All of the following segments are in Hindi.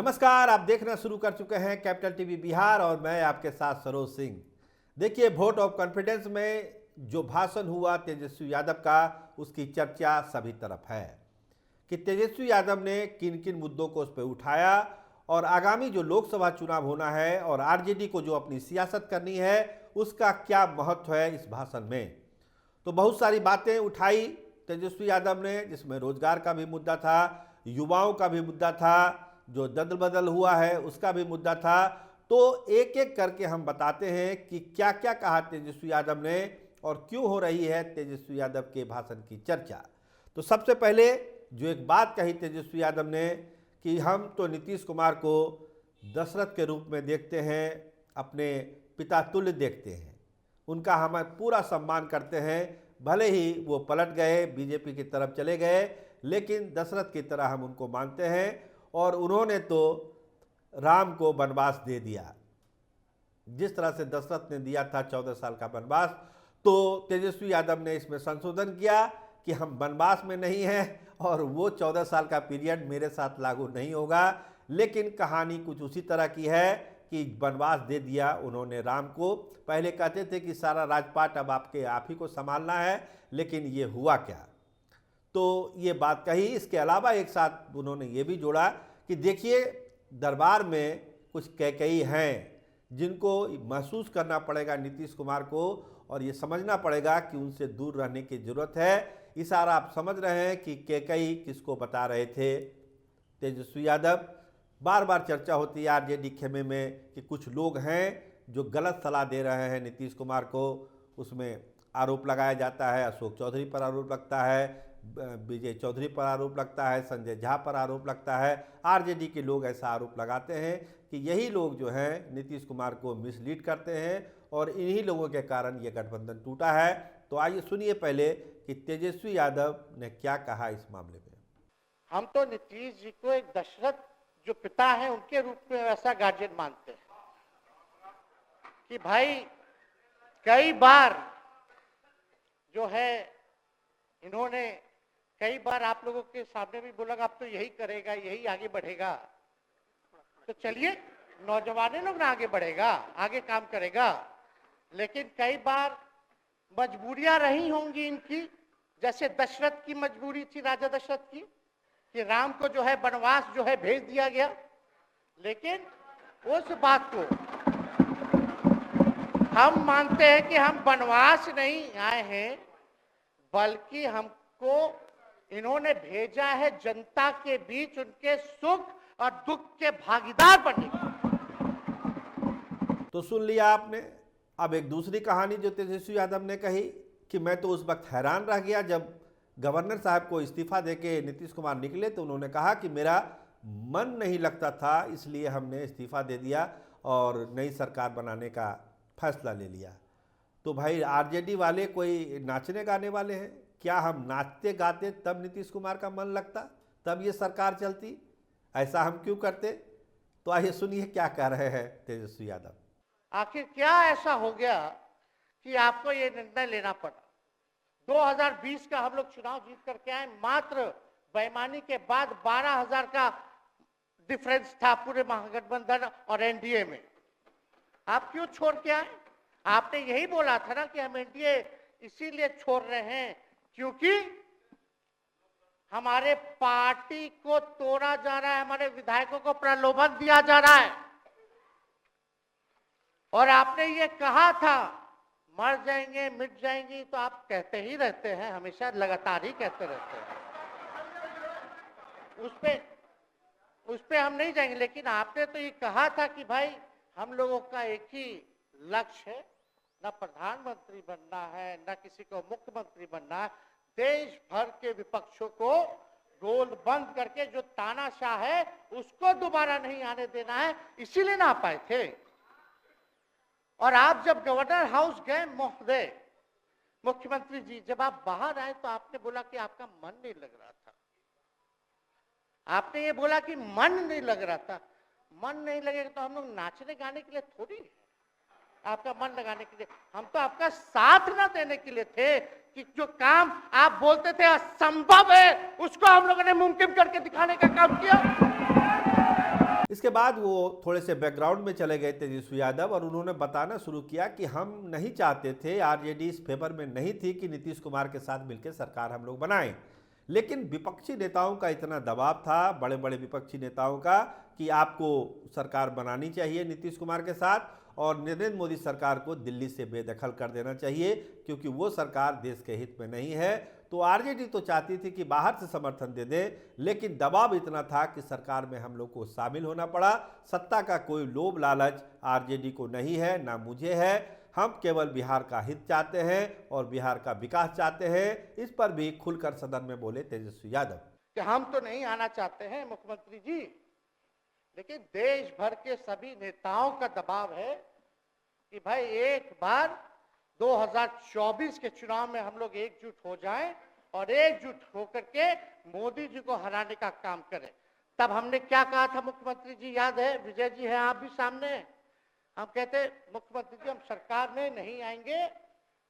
नमस्कार, आप देखना शुरू कर चुके हैं कैपिटल टीवी बिहार और मैं आपके साथ सरोज सिंह। देखिए, वोट ऑफ कॉन्फिडेंस में जो भाषण हुआ तेजस्वी यादव का, उसकी चर्चा सभी तरफ है कि तेजस्वी यादव ने किन किन मुद्दों को उस पर उठाया और आगामी जो लोकसभा चुनाव होना है और आरजेडी को जो अपनी सियासत करनी है उसका क्या महत्व है इस भाषण में। तो बहुत सारी बातें उठाई तेजस्वी यादव ने, जिसमें रोजगार का भी मुद्दा था, युवाओं का भी मुद्दा था, जो दल बदल हुआ है उसका भी मुद्दा था। तो एक एक करके हम बताते हैं कि क्या क्या कहा तेजस्वी यादव ने और क्यों हो रही है तेजस्वी यादव के भाषण की चर्चा। तो सबसे पहले जो एक बात कही तेजस्वी यादव ने कि हम तो नीतीश कुमार को दशरथ के रूप में देखते हैं, अपने पिता तुल्य देखते हैं, उनका हम पूरा सम्मान करते हैं। भले ही वो पलट गए, बीजेपी की तरफ चले गए, लेकिन दशरथ की तरह हम उनको मानते हैं। और उन्होंने तो राम को वनवास दे दिया, जिस तरह से दशरथ ने दिया था 14 साल का वनवास। तो तेजस्वी यादव ने इसमें संशोधन किया कि हम वनवास में नहीं हैं और वो 14 साल का पीरियड मेरे साथ लागू नहीं होगा। लेकिन कहानी कुछ उसी तरह की है कि वनवास दे दिया उन्होंने राम को। पहले कहते थे कि सारा राजपाट अब आप ही को संभालना है, लेकिन ये हुआ क्या। तो ये बात कही। इसके अलावा एक साथ उन्होंने ये भी जोड़ा कि देखिए, दरबार में कुछ कैकई हैं जिनको महसूस करना पड़ेगा नीतीश कुमार को और ये समझना पड़ेगा कि उनसे दूर रहने की ज़रूरत है। इशारा आप समझ रहे हैं कि कैकई किसको बता रहे थे तेजस्वी यादव। बार बार चर्चा होती है आरजेडी खेमे में कि कुछ लोग हैं जो गलत सलाह दे रहे हैं नीतीश कुमार को। उसमें आरोप लगाया जाता है, अशोक चौधरी पर आरोप लगता है, विजय चौधरी पर आरोप लगता है, संजय झा पर आरोप लगता है। आरजेडी के लोग ऐसा आरोप लगाते हैं कि यही लोग जो हैं नीतीश कुमार को मिसलीड करते हैं और इन्हीं लोगों के कारण ये गठबंधन टूटा है। तो आइए सुनिए पहले कि तेजस्वी यादव ने क्या कहा इस मामले में। हम तो नीतीश जी को एक दशरथ जो पिता है उनके रूप में वैसा गार्जियन मानते हैं कि भाई कई बार जो है इन्होंने कई बार आप लोगों के सामने भी बोला अब तो यही करेगा, यही आगे बढ़ेगा। तो चलिए, नौजवान लोग ना आगे बढ़ेगा, आगे काम करेगा। लेकिन कई बार मजबूरियां रही होंगी इनकी, जैसे दशरथ की मजबूरी थी, राजा दशरथ की, कि राम को जो है वनवास जो है भेज दिया गया। लेकिन उस बात को हम मानते हैं कि हम वनवास नहीं आए हैं, बल्कि हमको इन्होंने भेजा है जनता के बीच उनके सुख और दुख के भागीदार बनने के। तो सुन लिया आपने। अब एक दूसरी कहानी जो तेजस्वी यादव ने कही कि मैं तो उस वक्त हैरान रह गया जब गवर्नर साहब को इस्तीफा देके नीतीश कुमार निकले, तो उन्होंने कहा कि मेरा मन नहीं लगता था, इसलिए हमने इस्तीफा दे दिया और नई सरकार बनाने का फैसला ले लिया। तो भाई, आरजेडी वाले कोई नाचने गाने वाले हैं क्या? हम नाचते गाते तब नीतीश कुमार का मन लगता, तब ये सरकार चलती? ऐसा हम क्यों करते? तो आइए सुनिए क्या कह रहे हैं तेजस्वी यादव। आखिर क्या ऐसा हो गया कि आपको ये निर्णय लेना पड़ा? 2020 का हम लोग चुनाव जीत करके आए, मात्र बेईमानी के बाद 12,000 का डिफरेंस था पूरे महागठबंधन और एनडीए में। आप क्यों छोड़ के आए? आपने यही बोला था ना कि हम एनडीए इसीलिए छोड़ रहे हैं क्योंकि हमारे पार्टी को तोड़ा जा रहा है, हमारे विधायकों को प्रलोभन दिया जा रहा है। और आपने ये कहा था मर जाएंगे मिट जाएंगी, तो आप कहते ही रहते हैं, हमेशा लगातार ही कहते रहते हैं। उस पे हम नहीं जाएंगे। लेकिन आपने तो ये कहा था कि भाई हम लोगों का एक ही लक्ष्य है, न प्रधानमंत्री बनना है, न किसी को मुख्यमंत्री बनना है, देश भर के विपक्षों को गोल बंद करके जो तानाशाह है उसको दोबारा नहीं आने देना है। इसीलिए ना आ पाए थे। और आप जब गवर्नर हाउस गए महोदय, मुख्यमंत्री जी, जब आप बाहर आए तो आपने बोला कि आपका मन नहीं लग रहा था। आपने ये बोला कि मन नहीं लग रहा था। मन नहीं लगेगा तो हम लोग नाचने गाने के लिए थोड़ी है, आपका मन लगाने के लिए। हम तो आपका साथ ना देने के लिए थे कि जो काम आप बोलते थे असंभव है, उसको हम लोगों ने मुमकिन करके दिखाने का काम किया। इसके बाद वो थोड़े से बैकग्राउंड में चले गए तेजस्वी यादव और उन्होंने बताना शुरू किया कि हम नहीं चाहते थे, आरजेडी इस फेवर में नहीं थी कि नीतीश कुमार के साथ मिलकर सरकार हम लोग बनाएं, लेकिन विपक्षी नेताओं का इतना दबाव था, बड़े बड़े विपक्षी नेताओं का, कि आपको सरकार बनानी चाहिए नीतीश कुमार के साथ और नरेंद्र मोदी सरकार को दिल्ली से बेदखल कर देना चाहिए क्योंकि वो सरकार देश के हित में नहीं है। तो आरजेडी तो चाहती थी कि बाहर से समर्थन दे दे, लेकिन दबाव इतना था कि सरकार में हम लोग को शामिल होना पड़ा। सत्ता का कोई लोभ लालच आरजेडी को नहीं है, ना मुझे है। हम केवल बिहार का हित चाहते हैं और बिहार का विकास चाहते हैं। इस पर भी खुलकर सदन में बोले तेजस्वी यादव कि हम तो नहीं आना चाहते हैं मुख्यमंत्री जी, लेकिन देश भर के सभी नेताओं का दबाव है कि भाई एक बार 2024 के चुनाव में हम लोग एकजुट हो जाएं और एकजुट होकर के मोदी जी को हराने का काम करें। तब हमने क्या कहा था मुख्यमंत्री जी, याद है? विजय जी हैं आप भी सामने। हम कहते मुख्यमंत्री जी हम सरकार में नहीं आएंगे,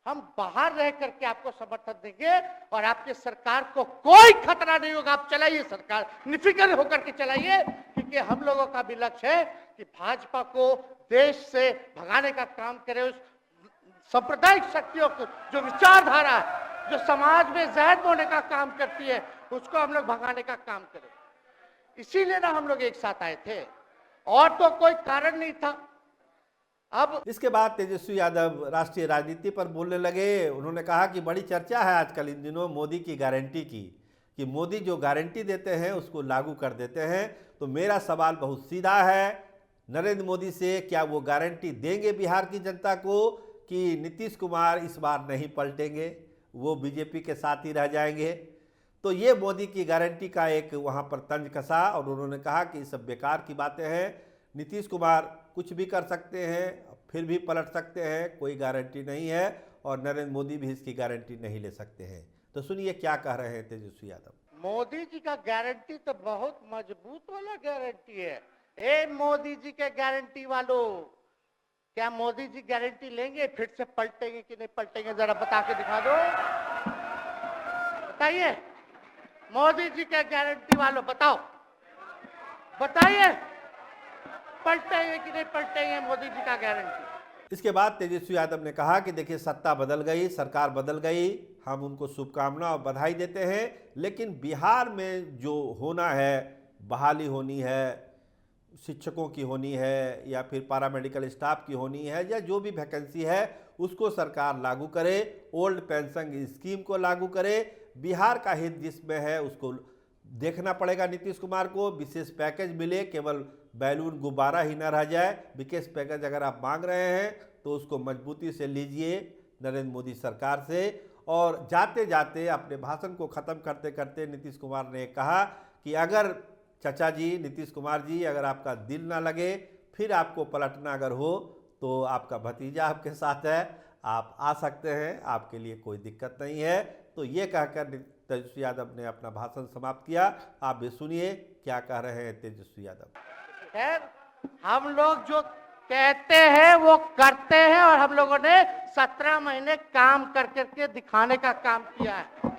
हम बाहर रह करके आपको समर्थन देंगे और आपकी सरकार को कोई खतरा नहीं होगा, आप चलाइए सरकार, निफिक्र होकर के चलाइए, क्योंकि हम लोगों का भी लक्ष्य है कि भाजपा को देश से भगाने का काम करे। उस सांप्रदायिक शक्तियों को, जो विचारधारा है, जो समाज में जहर बोने का काम करती है, उसको हम लोग भगाने का काम करें। इसीलिए ना हम लोग एक साथ आए थे, और तो कोई कारण नहीं था। अब इसके बाद तेजस्वी यादव राष्ट्रीय राजनीति पर बोलने लगे। उन्होंने कहा कि बड़ी चर्चा है आजकल इन दिनों मोदी की गारंटी की, कि मोदी जो गारंटी देते हैं उसको लागू कर देते हैं। तो मेरा सवाल बहुत सीधा है नरेंद्र मोदी से, क्या वो गारंटी देंगे बिहार की जनता को कि नीतीश कुमार इस बार नहीं पलटेंगे, वो बीजेपी के साथ ही रह जाएंगे? तो ये मोदी की गारंटी का एक वहाँ पर तंज कसा और उन्होंने कहा कि ये सब बेकार की बातें हैं, नीतीश कुमार कुछ भी कर सकते हैं, फिर भी पलट सकते हैं, कोई गारंटी नहीं है और नरेंद्र मोदी भी इसकी गारंटी नहीं ले सकते हैं। तो सुनिए क्या कह रहे हैं तेजस्वी यादव। मोदी जी का गारंटी तो बहुत मजबूत वाला गारंटी है। ए मोदी जी के गारंटी वालों, क्या मोदी जी गारंटी लेंगे फिर से पलटेंगे कि नहीं पलटेंगे? जरा बता के दिखा दो, बताइए। मोदी जी के गारंटी वालों बताओ, बताइए पलटेंगे कि नहीं पलटेंगे मोदी जी का गारंटी? इसके बाद तेजस्वी यादव ने कहा कि देखिए सत्ता बदल गई, सरकार बदल गई, हम उनको शुभकामना और बधाई देते हैं, लेकिन बिहार में जो होना है, बहाली होनी है, शिक्षकों की होनी है या फिर पैरामेडिकल स्टाफ की होनी है, या जो भी वैकेंसी है उसको सरकार लागू करे, ओल्ड पेंशन स्कीम को लागू करे। बिहार का हित जिसमें है उसको देखना पड़ेगा नीतीश कुमार को। विशेष पैकेज मिले, केवल बैलून गुब्बारा ही न रह जाए। विशेष पैकेज अगर आप मांग रहे हैं तो उसको मजबूती से लीजिए नरेंद्र मोदी सरकार से। और जाते जाते अपने भाषण को ख़त्म करते करते नीतीश कुमार ने कहा कि अगर चाचा जी, नीतीश कुमार जी, अगर आपका दिल ना लगे, फिर आपको पलटना अगर हो तो आपका भतीजा आपके साथ है, आप आ सकते हैं, आपके लिए कोई दिक्कत नहीं है। तो ये कहकर तेजस्वी यादव ने अपना भाषण समाप्त किया। आप भी सुनिए क्या कह रहे हैं तेजस्वी यादव। खैर, हम लोग जो कहते हैं वो करते हैं और हम लोगों ने 17 महीने काम कर करके दिखाने का काम किया है।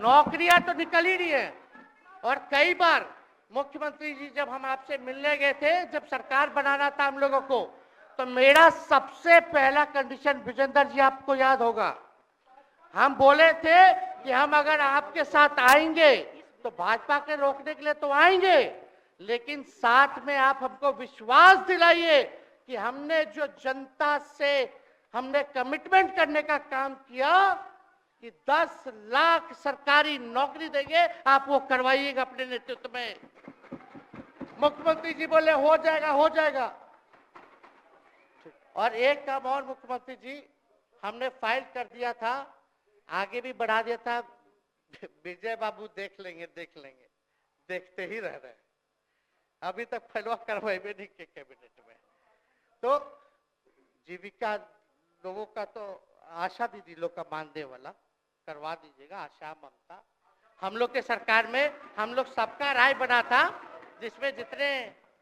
नौकरियां तो निकल ही रही है। और कई बार मुख्यमंत्री जी जब हम आपसे मिलने गए थे, जब सरकार बनाना था हम लोगों को, तो मेरा सबसे पहला कंडीशन, विजेंद्र जी आपको याद होगा, हम बोले थे कि हम अगर आपके साथ आएंगे तो भाजपा के रोकने के लिए तो आएंगे, लेकिन साथ में आप हमको विश्वास दिलाइए कि हमने जो जनता से हमने कमिटमेंट करने का काम किया कि 10 लाख सरकारी नौकरी देंगे, आप वो करवाइएगा अपने नेतृत्व में। मुख्यमंत्री जी बोले हो जाएगा, हो जाएगा। और एक काम और मुख्यमंत्री जी, हमने फाइल कर दिया था, आगे भी बढ़ा दिया था, विजय बाबू देख लेंगे, देखते ही रह रहे हैं। अभी तक फैलवा करवाए भी नहीं के कैबिनेट में। तो जीविका लोगों का तो आशा दीदी लोग का मानदेय वाला करवा दीजिएगा, आशा ममता। हम लोग के सरकार में हम लोग सबका राय बना था, जिसमें जितने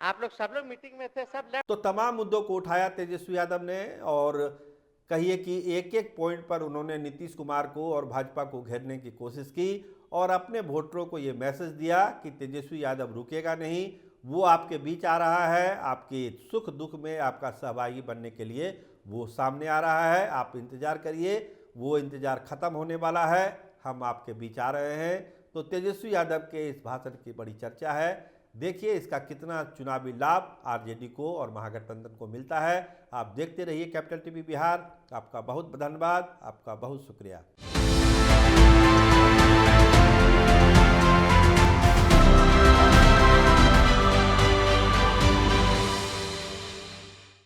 आप लोग सब लोग मीटिंग में थे, सब तो तमाम मुद्दों को उठाया तेजस्वी यादव ने और कहिए कि एक एक पॉइंट पर उन्होंने नीतीश कुमार को और भाजपा को घेरने की कोशिश की और अपने वोटरों को ये मैसेज दिया कि तेजस्वी यादव रुकेगा नहीं, वो आपके बीच आ रहा है, आपके सुख दुख में आपका सहभागी बनने के लिए वो सामने आ रहा है। आप इंतज़ार करिए, वो इंतज़ार ख़त्म होने वाला है, हम आपके बीच आ रहे हैं। तो तेजस्वी यादव के इस भाषण की बड़ी चर्चा है। देखिए इसका कितना चुनावी लाभ आरजेडी को और महागठबंधन को मिलता है। आप देखते रहिए कैपिटल टीवी बिहार। आपका बहुत धन्यवाद, आपका बहुत शुक्रिया।